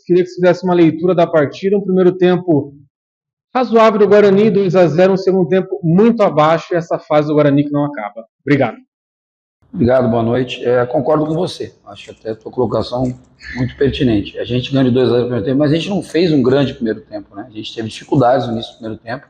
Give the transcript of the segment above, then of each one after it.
Queria que você fizesse uma leitura da partida. Um primeiro tempo razoável do Guarani, 2-0, um segundo tempo muito abaixo, e essa fase do Guarani que não acaba. Obrigado. Obrigado, boa noite. Concordo com você. Acho até a tua colocação muito pertinente. A gente ganhou de 2-0 no primeiro tempo, mas a gente não fez um grande primeiro tempo, né? A gente teve dificuldades no início do primeiro tempo.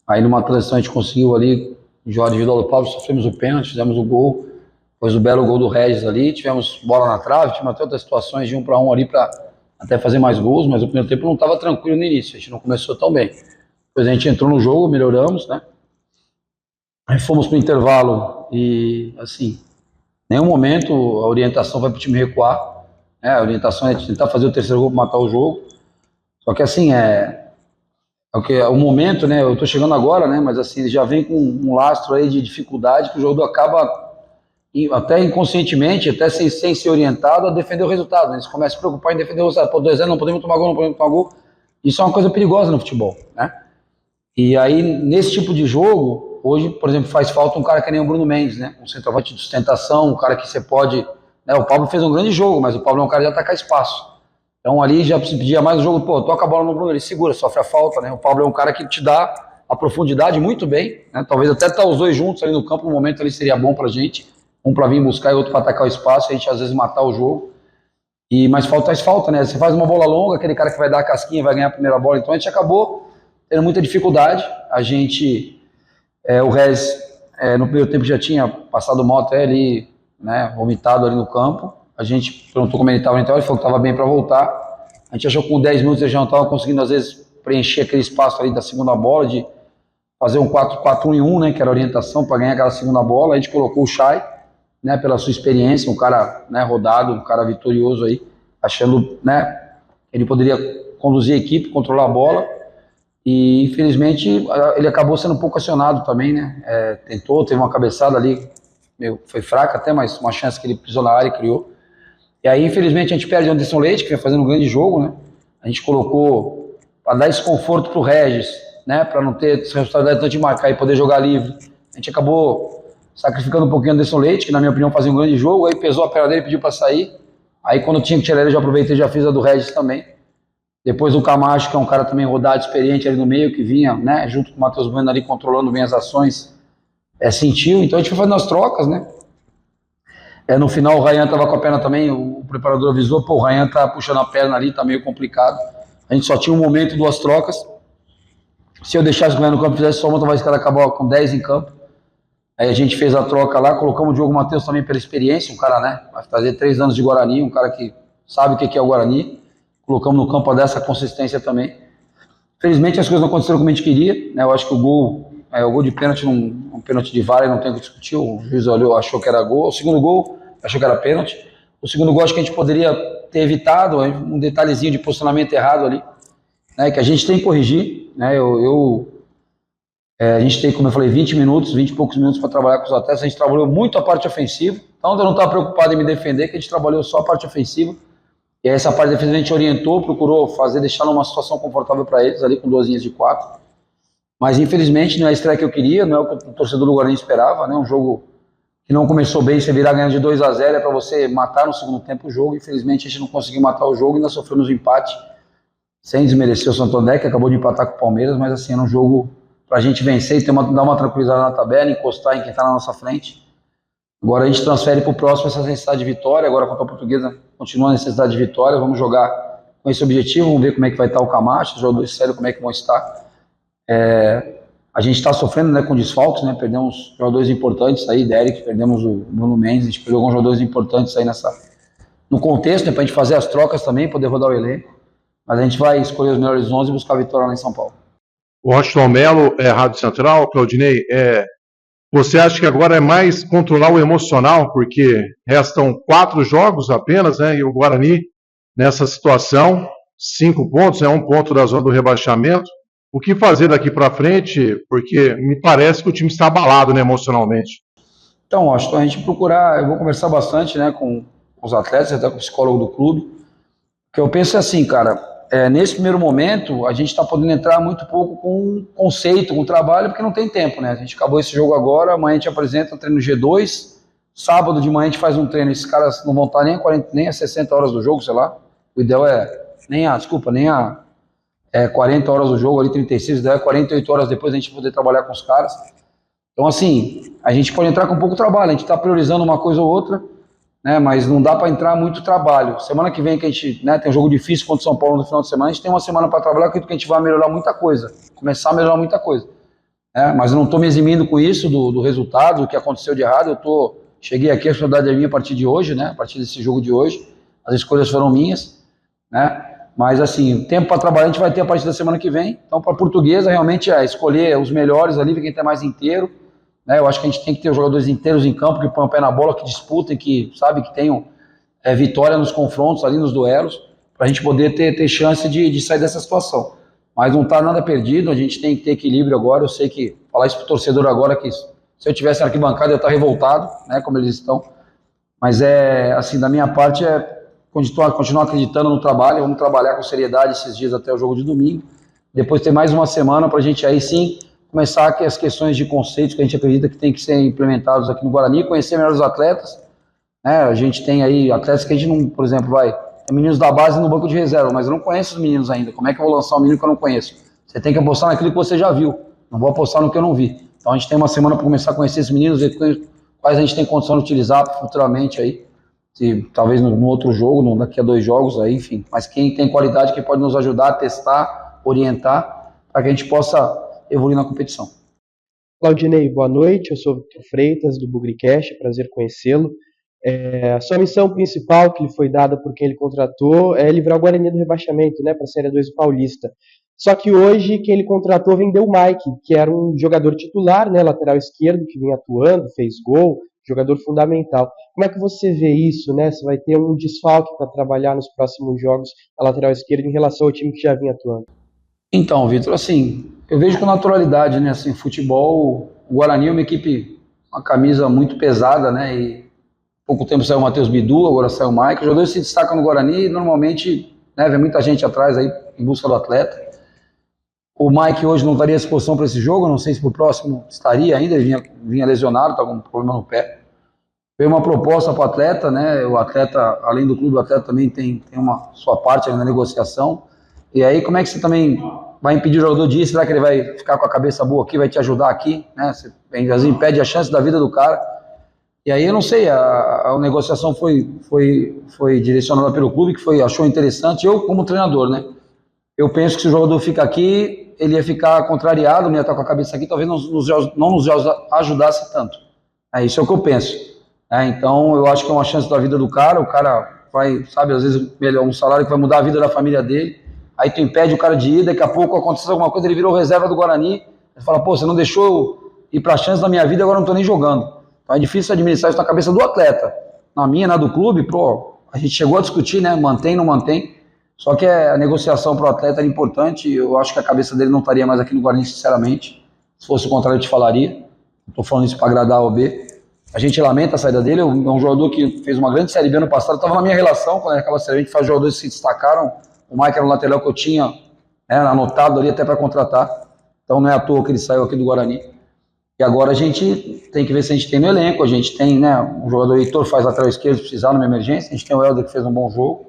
Aí numa transição a gente conseguiu ali, em jogada individual do Pablo, sofremos o pênalti, fizemos o gol, depois o belo gol do Regis ali, tivemos bola na trave, tivemos até outras situações de 1-1 ali para até fazer mais gols, mas o primeiro tempo não estava tranquilo no início, a gente não começou tão bem. Depois a gente entrou no jogo, melhoramos, né? Aí fomos para o intervalo e, assim, em nenhum momento a orientação vai para o time recuar, né? A orientação é tentar fazer o terceiro gol para matar o jogo. Só que, assim, o momento, né? Eu estou chegando agora, né? Mas, assim, ele já vem com um lastro aí de dificuldade que o jogador acaba, até inconscientemente, até sem ser orientado, a defender o resultado, né? Eles começam a se preocupar em defender o resultado. Pô, 2-0, não podemos tomar gol, não podemos tomar gol. Isso é uma coisa perigosa no futebol, né? E aí, nesse tipo de jogo, hoje, por exemplo, faz falta um cara que nem o Bruno Mendes, né? Um centroavante de sustentação, um cara que você pode... Né? O Pablo fez um grande jogo, mas o Pablo é um cara de atacar espaço. Então ali já se pedia mais o jogo, pô, toca a bola no Bruno, ele segura, sofre a falta, né? O Pablo é um cara que te dá a profundidade muito bem, né? Talvez até estar os dois juntos ali no campo, no momento ali seria bom pra gente, um pra vir buscar e outro pra atacar o espaço, a gente às vezes matar o jogo. Mas falta, né? Você faz uma bola longa, aquele cara que vai dar a casquinha vai ganhar a primeira bola, então a gente acabou tendo muita dificuldade. A gente, o Rez, no primeiro tempo já tinha passado mal até ali, né, vomitado ali no campo. A gente perguntou como ele estava, então ele falou que estava bem para voltar. A gente achou que com 10 minutos ele já não estava conseguindo, às vezes, preencher aquele espaço ali da segunda bola, de fazer um 4-4-1-1, né, que era a orientação para ganhar aquela segunda bola. A gente colocou o Chay, né, pela sua experiência, um cara, né, rodado, um cara vitorioso aí, achando, né, ele poderia conduzir a equipe, controlar a bola. E infelizmente ele acabou sendo um pouco acionado também, né? Teve uma cabeçada ali, foi fraca até, mas uma chance que ele pisou na área e criou. E aí infelizmente a gente perde o Anderson Leite, que vem fazendo um grande jogo, né? A gente colocou para dar esse conforto pro Regis, né? Para não ter essa responsabilidade tanto de marcar e poder jogar livre. A gente acabou sacrificando um pouquinho o Anderson Leite, que na minha opinião fazia um grande jogo, aí pesou a perna dele, pediu para sair. Aí quando tinha que tirar ele, eu já aproveitei e já fiz a do Regis também. Depois o Camacho, que é um cara também rodado, experiente ali no meio, que vinha, né, junto com o Matheus Bueno ali, controlando bem as ações, sentiu. Então a gente foi fazendo as trocas, né. No final o Ryan estava com a perna também, o preparador avisou, pô, o Ryan tá puxando a perna ali, tá meio complicado. A gente só tinha um momento, 2 trocas. Se eu deixasse o Ryan no campo e fizesse só uma, talvez o cara acabava com 10 em campo. Aí a gente fez a troca lá, colocamos o Diogo Matheus também pela experiência, um cara, né, vai fazer 3 anos de Guarani, um cara que sabe o que é o Guarani. Colocamos no campo dessa consistência também. Felizmente as coisas não aconteceram como a gente queria, né? Eu acho que o gol de pênalti, um pênalti de VAR, não tem o que discutir. O juiz olhou, achou que era gol. O segundo gol, achou que era pênalti. O segundo gol, acho que a gente poderia ter evitado um detalhezinho de posicionamento errado ali, né? Que a gente tem que corrigir, né? A gente tem, como eu falei, 20 e poucos minutos para trabalhar com os atletas. A gente trabalhou muito a parte ofensiva. Então eu não estava preocupado em me defender, que a gente trabalhou só a parte ofensiva. E aí essa parte defesa a gente orientou, procurou deixar numa situação confortável para eles, ali com 2 linhas de 4. Mas infelizmente não é a estreia que eu queria, não é o que o torcedor do Guarani esperava, né? Um jogo que não começou bem, você virar ganhando de 2-0 é para você matar no segundo tempo o jogo. Infelizmente a gente não conseguiu matar o jogo e ainda sofremos um empate, sem desmerecer o Santo André, que acabou de empatar com o Palmeiras, mas assim, era um jogo para a gente vencer e dar uma tranquilizada na tabela, encostar em quem está na nossa frente. Agora a gente transfere para o próximo essa necessidade de vitória, agora contra a Portuguesa continua a necessidade de vitória, vamos jogar com esse objetivo, vamos ver como é que vai estar o Camacho, os jogadores sérios, como é que vão estar. A gente está sofrendo, né, com desfalques, né, perdemos jogadores importantes aí, Derek, perdemos o Bruno Mendes, a gente perdeu alguns jogadores importantes aí no contexto, né, para a gente fazer as trocas também, poder rodar o elenco, mas a gente vai escolher os melhores 11 e buscar a vitória lá em São Paulo. Washington Melo, Rádio Central, Claudinei, você acha que agora é mais controlar o emocional, porque restam 4 jogos apenas, né? E o Guarani, nessa situação, 5 pontos, 1 ponto da zona do rebaixamento. O que fazer daqui para frente? Porque me parece que o time está abalado, né, emocionalmente. Então, acho que a gente procurar, eu vou conversar bastante, né, com os atletas, até com o psicólogo do clube. O que eu penso é assim, cara, nesse primeiro momento, a gente está podendo entrar muito pouco com conceito, com trabalho, porque não tem tempo, né? A gente acabou esse jogo agora, amanhã a gente apresenta um treino G2, sábado de manhã a gente faz um treino, esses caras não vão estar nem a 60 horas do jogo, sei lá. O ideal é nem a 40 horas do jogo, ali 36, 48 horas depois a gente poder trabalhar com os caras. Então, assim, a gente pode entrar com pouco trabalho, a gente está priorizando uma coisa ou outra, né, mas não dá para entrar muito trabalho. Semana que vem que a gente, né, tem um jogo difícil contra o São Paulo no final de semana, a gente tem uma semana para trabalhar, acredito que a gente vai melhorar muita coisa, começar a melhorar muita coisa. Mas eu não estou me eximindo com isso, do resultado, do que aconteceu de errado. Cheguei aqui, a responsabilidade é minha a partir de hoje, né? A partir desse jogo de hoje. As escolhas foram minhas, né? Mas, assim, tempo para trabalhar a gente vai ter a partir da semana que vem. Então, para a Portuguesa, realmente é escolher os melhores ali, ver quem está mais inteiro. Né? Eu acho que a gente tem que ter os jogadores inteiros em campo, que põem o pé na bola, que disputem, que, sabe, que tenham vitória nos confrontos ali, nos duelos, para a gente poder ter chance de sair dessa situação. Mas não está nada perdido, a gente tem que ter equilíbrio agora. Eu sei que falar isso para o torcedor agora, que se eu tivesse na arquibancada eu ia estar revoltado, né, como eles estão. Mas assim, da minha parte continuar acreditando no trabalho. Vamos trabalhar com seriedade esses dias até o jogo de domingo. Depois ter mais uma semana para a gente aí sim começar as questões de conceitos que a gente acredita que tem que ser implementados aqui no Guarani, conhecer melhor os atletas. Né? A gente tem aí atletas que a gente não, por exemplo, tem meninos da base no banco de reserva, mas eu não conheço os meninos ainda. Como é que eu vou lançar um menino que eu não conheço? Você tem que apostar naquilo que você já viu. Não vou apostar no que eu não vi. Então a gente tem uma semana para começar a conhecer esses meninos, ver quais a gente tem condição de utilizar futuramente aí. Talvez no outro jogo, daqui a 2 jogos aí, enfim. Mas quem tem qualidade, que pode nos ajudar a testar, orientar, para que a gente possa evoluir na competição. Claudinei, boa noite. Eu sou o Vitor Freitas, do Bugricast. Prazer conhecê-lo. A sua missão principal, que lhe foi dada por quem ele contratou, é livrar o Guarani do rebaixamento, né, para a Série 2 do Paulista. Só que hoje, quem ele contratou vendeu o Mike, que era um jogador titular, né, lateral esquerdo, que vinha atuando, fez gol, jogador fundamental. Como é que você vê isso, né? Você vai ter um desfalque para trabalhar nos próximos jogos na lateral esquerda em relação ao time que já vinha atuando? Então, Vitor, assim, eu vejo com naturalidade, né, assim, futebol, o Guarani é uma equipe, uma camisa muito pesada, né, e pouco tempo saiu o Matheus Bidu, agora saiu o Mike. Os jogadores se destacam no Guarani e normalmente, né, vem muita gente atrás aí em busca do atleta. O Mike hoje não estaria à disposição para esse jogo, não sei se para o próximo estaria ainda, ele vinha lesionado, está com um problema no pé. Veio uma proposta para o atleta, né, o atleta, além do clube, o atleta também tem uma sua parte ali na negociação. E aí, como é que você também vai impedir o jogador de ir? Será que ele vai ficar com a cabeça boa aqui, vai te ajudar aqui? Né? Você às vezes impede a chance da vida do cara. E aí eu não sei, a negociação foi direcionada pelo clube, que achou interessante. Eu, como treinador, né? Eu penso que se o jogador fica aqui, ele ia ficar contrariado, não ia estar com a cabeça aqui, talvez não nos ajudasse tanto. Isso é o que eu penso. Então, eu acho que é uma chance da vida do cara. O cara vai, sabe, às vezes um salário que vai mudar a vida da família dele. Aí tu impede o cara de ir, daqui a pouco acontece alguma coisa, ele virou reserva do Guarani. Ele fala, pô, você não deixou eu ir para a chance da minha vida, agora eu não estou nem jogando. Então é difícil administrar isso na cabeça do atleta. Na minha, na do clube, a gente chegou a discutir, né? Mantém, não mantém. Só que a negociação para o atleta era importante. Eu acho que a cabeça dele não estaria mais aqui no Guarani, sinceramente. Se fosse o contrário, eu te falaria. Estou falando isso para agradar a OB. A gente lamenta a saída dele. É um jogador que fez uma grande Série B ano passado. Estava na minha relação, quando acaba a Série B, a gente faz jogadores que se destacaram. O Mike era um lateral que eu tinha, né, anotado ali até para contratar. Então não é à toa que ele saiu aqui do Guarani. E agora a gente tem que ver se a gente tem no elenco. A gente tem, né, um jogador Heitor faz lateral esquerdo se precisar numa emergência. A gente tem o Helder que fez um bom jogo.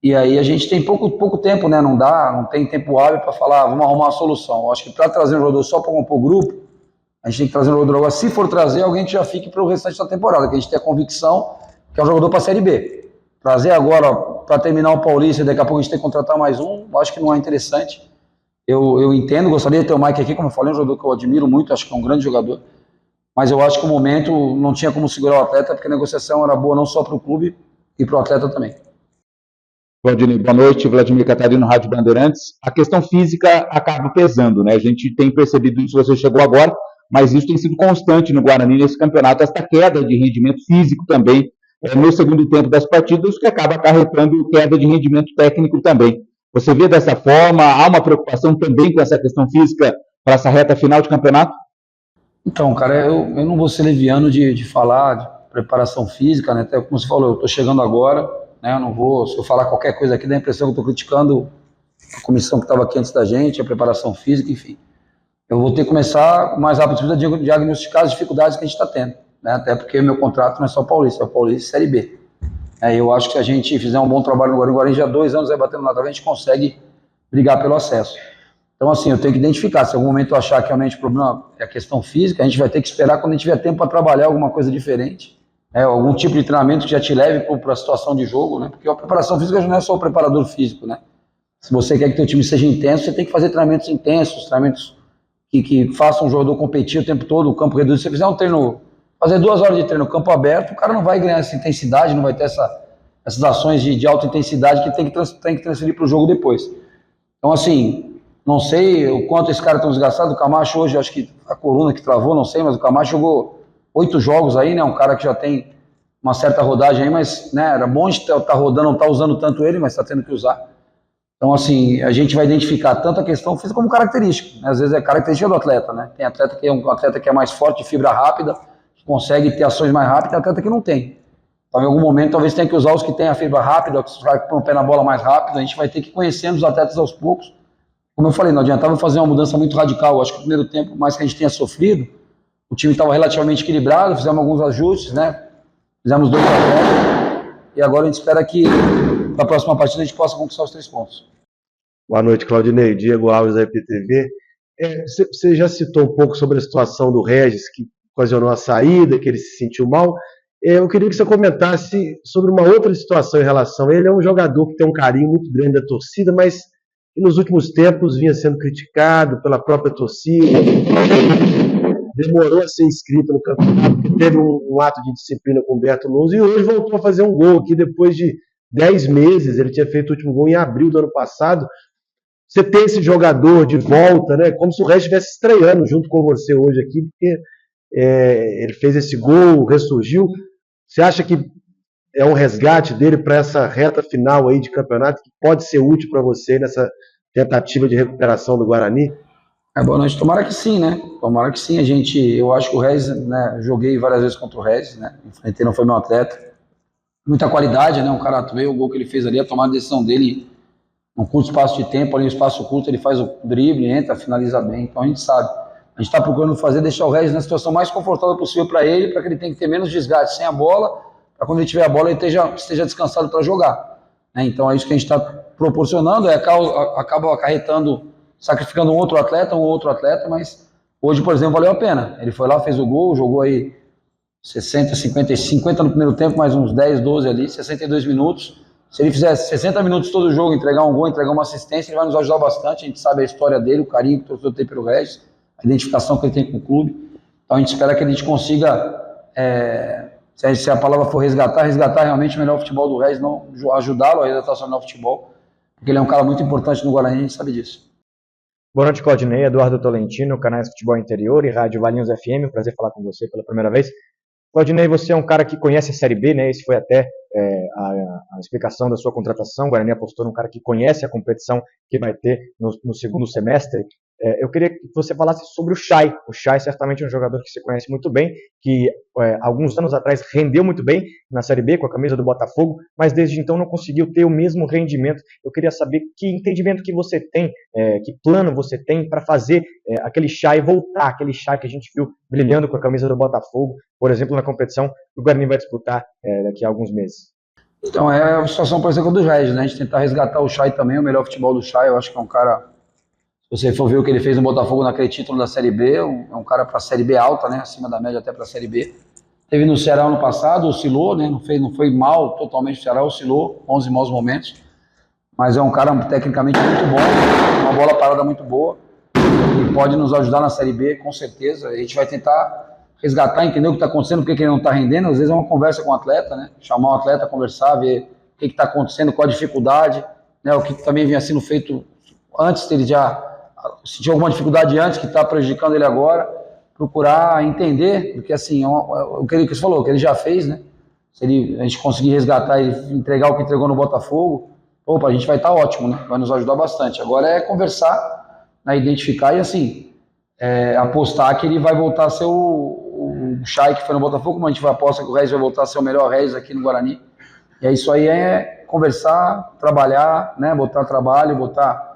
E aí a gente tem pouco tempo, né? Não tem tempo hábil para falar, vamos arrumar uma solução. Eu acho que para trazer um jogador só para compor o grupo, a gente tem que trazer um jogador agora. Se for trazer, alguém que já fique para o restante da temporada, que a gente tem a convicção que é um jogador para a Série B. Trazer agora para terminar o Paulista e daqui a pouco a gente tem que contratar mais um, acho que não é interessante. Eu entendo, gostaria de ter o Mike aqui, como eu falei, um jogador que eu admiro muito, acho que é um grande jogador. Mas eu acho que o momento não tinha como segurar o atleta, porque a negociação era boa não só para o clube e para o atleta também. Claudinei, boa noite, Vladimir Catarino, Rádio Bandeirantes. A questão física acaba pesando, né? A gente tem percebido isso, você chegou agora, mas isso tem sido constante no Guarani nesse campeonato, esta queda de rendimento físico também, no segundo tempo das partidas, que acaba acarretando queda de rendimento técnico também. Você vê dessa forma? Há uma preocupação também com essa questão física para essa reta final de campeonato? Então, cara, eu não vou ser leviano de falar de preparação física, né? Até como você falou, eu estou chegando agora, né? Eu não vou, se eu falar qualquer coisa aqui, dá a impressão que eu estou criticando a comissão que estava aqui antes da gente, a preparação física, enfim. Eu vou ter que começar o mais rápido possível a diagnosticar as dificuldades que a gente está tendo, né? Até porque meu contrato não é só Paulista, é o Paulista Série B. Eu acho que se a gente fizer um bom trabalho no Guarani, o Guarani já há 2 anos vai batendo na trave, a gente consegue brigar pelo acesso. Então, assim, eu tenho que identificar. Se em algum momento eu achar que realmente o problema é a questão física, a gente vai ter que esperar quando a gente tiver tempo para trabalhar alguma coisa diferente, algum tipo de treinamento que já te leve para a situação de jogo, né? Porque a preparação física não é só o preparador físico, né? Se você quer que teu time seja intenso, você tem que fazer treinamentos intensos, treinamentos que façam o jogador competir o tempo todo, o campo reduzido. Se você fizer um treino, fazer 2 horas de treino no campo aberto, o cara não vai ganhar essa intensidade, não vai ter essas ações de alta intensidade que tem que transferir para o jogo depois. Então, assim, não sei o quanto esse cara está desgastado. O Camacho hoje, acho que a coluna que travou, não sei, mas o Camacho jogou 8 jogos aí, né? Um cara que já tem uma certa rodagem aí, mas, né, era bom de estar rodando, não está usando tanto ele, mas está tendo que usar. Então, assim, a gente vai identificar tanto a questão física como característica, né? Às vezes é característica do atleta, né? Tem atleta que é um atleta que é mais forte, de fibra rápida, que consegue ter ações mais rápidas, e atleta que não tem. Então, em algum momento, talvez tenha que usar os que têm a fibra rápida, os caras que põem o pé na bola mais rápido. A gente vai ter que ir conhecendo os atletas aos poucos. Como eu falei, não adiantava fazer uma mudança muito radical. Eu acho que no primeiro tempo, mais que a gente tenha sofrido, o time estava relativamente equilibrado, fizemos alguns ajustes, né? Fizemos 2 atletas, e agora a gente espera que na próxima partida a gente possa conquistar os 3 pontos. Boa noite, Claudinei. Diego Alves, da IPTV. Você já citou um pouco sobre a situação do Regis, que ocasionou a saída, que ele se sentiu mal. Eu queria que você comentasse sobre uma outra situação em relação a ele. É um jogador que tem um carinho muito grande da torcida, mas que nos últimos tempos vinha sendo criticado pela própria torcida. Demorou a ser inscrito no campeonato, porque teve um ato de disciplina com o Humberto Lousa, e hoje voltou a fazer um gol aqui depois de 10 meses. Ele tinha feito o último gol em abril do ano passado. Você tem esse jogador de volta, né? Como se o Regis estivesse estreando junto com você hoje aqui, porque ele fez esse gol, ressurgiu. Você acha que é um resgate dele para essa reta final aí de campeonato que pode ser útil para você nessa tentativa de recuperação do Guarani? Boa noite, tomara que sim, né? Tomara que sim. Eu acho que o Regis, né? Joguei várias vezes contra o Regis, né? Enfrentei, não foi meu atleta. Muita qualidade, né? Um cara, tu vê o gol que ele fez ali, a tomada de decisão dele, um curto espaço de tempo, ali um espaço curto, ele faz o drible, entra, finaliza bem. Então a gente sabe. A gente está procurando deixar o Regis na situação mais confortável possível para ele, para que ele tenha que ter menos desgaste sem a bola, para quando ele tiver a bola ele esteja descansado para jogar. Né? Então é isso que a gente está proporcionando, acaba acarretando, sacrificando um outro atleta, mas hoje, por exemplo, valeu a pena. Ele foi lá, fez o gol, jogou aí 60, 50 no primeiro tempo, mais uns 10, 12 ali, 62 minutos. Se ele fizer 60 minutos todo o jogo, entregar um gol, entregar uma assistência, ele vai nos ajudar bastante. A gente sabe a história dele, o carinho que o torcedor tem pelo Regis, a identificação que ele tem com o clube. Então a gente espera que a gente consiga, se a palavra for resgatar realmente o melhor futebol do Regis, não ajudá-lo a resgatar o melhor futebol, porque ele é um cara muito importante no Guarani, a gente sabe disso. Boa noite, Claudinei. Eduardo Tolentino, canais Futebol Interior e Rádio Valinhos FM. Prazer falar com você pela primeira vez. Claudinei, você é um cara que conhece a Série B, né? Esse foi até a explicação da sua contratação. O Guarani apostou num cara que conhece a competição que vai ter no segundo semestre. Eu queria que você falasse sobre o Chay. O Chay certamente é um jogador que você conhece muito bem, que alguns anos atrás rendeu muito bem na Série B com a camisa do Botafogo, mas desde então não conseguiu ter o mesmo rendimento. Eu queria saber que entendimento que você tem, que plano você tem para fazer aquele Chay voltar, aquele Chay que a gente viu brilhando com a camisa do Botafogo, por exemplo, na competição que o Guarani vai disputar daqui a alguns meses. Então, é a situação, por exemplo, do Regis, né? A gente tentar resgatar o Chay também, o melhor futebol do Chay. Eu acho que é um cara, se você for ver o que ele fez no Botafogo naquele título da Série B, é um cara para a Série B alta, né? Acima da média até para a Série B. Teve no Ceará ano passado, oscilou, né? Não foi mal totalmente, o Ceará oscilou, 11 maus momentos. Mas é um cara tecnicamente muito bom, uma bola parada muito boa. E pode nos ajudar na Série B, com certeza. A gente vai tentar resgatar, entender o que está acontecendo, por que ele não está rendendo. Às vezes é uma conversa com o atleta, né? Chamar o atleta, conversar, ver o que está acontecendo, qual a dificuldade, né? O que também vinha sendo feito antes, ele já sentiu alguma dificuldade antes que está prejudicando ele agora. Procurar entender, porque assim, o que ele falou, o que ele já fez, né? Se a gente conseguir resgatar e entregar o que entregou no Botafogo, a gente vai estar ótimo, né? Vai nos ajudar bastante. Agora é conversar, né? Identificar e assim, apostar que ele vai voltar a ser o Chay que foi no Botafogo, como a gente vai apostar que o Regis vai voltar a ser o melhor Regis aqui no Guarani. E é isso aí, conversar, trabalhar, né? Botar trabalho, botar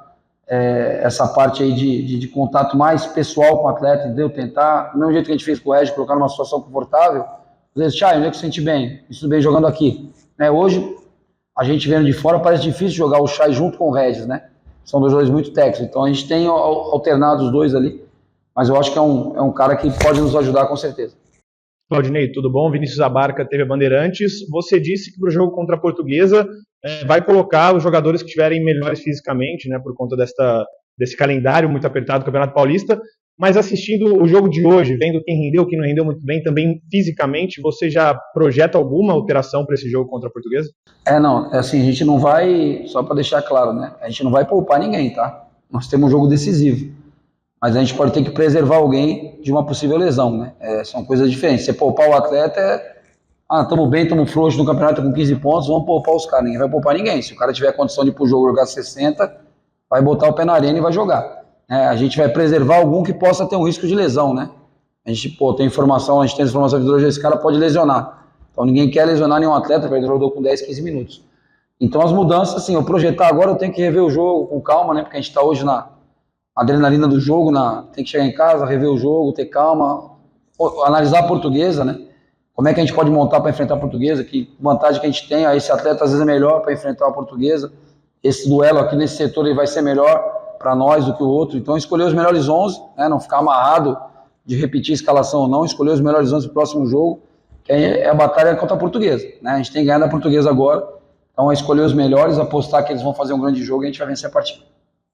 essa parte aí de contato mais pessoal com o atleta, entendeu? Tentar, do mesmo jeito que a gente fez com o Regis, colocar numa situação confortável. Às vezes, Chay, onde é que você se sente bem? Me sinto bem jogando aqui. né? Hoje, a gente vendo de fora, parece difícil jogar o Chay junto com o Regis, né? São dois jogadores muito técnicos, então a gente tem alternado os dois ali, mas eu acho que é um cara que pode nos ajudar com certeza. Claudinei, tudo bom? Vinícius Abarca, TV Bandeirantes. Você disse que para o jogo contra a Portuguesa vai colocar os jogadores que estiverem melhores fisicamente, né, por conta desse calendário muito apertado do Campeonato Paulista, mas assistindo o jogo de hoje, vendo quem rendeu, quem não rendeu muito bem, também fisicamente, você já projeta alguma alteração para esse jogo contra a Portuguesa? Não, assim, a gente não vai, só para deixar claro, né, a gente não vai poupar ninguém, tá? Nós temos um jogo decisivo, mas a gente pode ter que preservar alguém de uma possível lesão, né? São coisas diferentes. Você poupar o atleta estamos bem, estamos frouxos no campeonato com 15 pontos, vamos poupar os caras. Ninguém vai poupar ninguém. Se o cara tiver condição de ir pro jogo jogar 60, vai botar o pé na arena e vai jogar. A gente vai preservar algum que possa ter um risco de lesão, né? A gente tem informação, a gente tem informação que hoje esse cara pode lesionar. Então ninguém quer lesionar nenhum atleta, vai jogar com 10, 15 minutos. Então as mudanças, assim, eu projetar agora, eu tenho que rever o jogo com calma, né? Porque a gente está hoje na adrenalina do jogo, tem que chegar em casa, rever o jogo, ter calma, analisar a Portuguesa, né? Como é que a gente pode montar para enfrentar a Portuguesa, que vantagem que a gente tem, esse atleta às vezes é melhor para enfrentar a Portuguesa, esse duelo aqui nesse setor ele vai ser melhor para nós do que o outro, então escolher os melhores 11, né? Não ficar amarrado de repetir a escalação ou não, escolher os melhores 11 para o próximo jogo, que é a batalha contra a Portuguesa, né? A gente tem que ganhar da Portuguesa agora, então é escolher os melhores, apostar que eles vão fazer um grande jogo e a gente vai vencer a partida.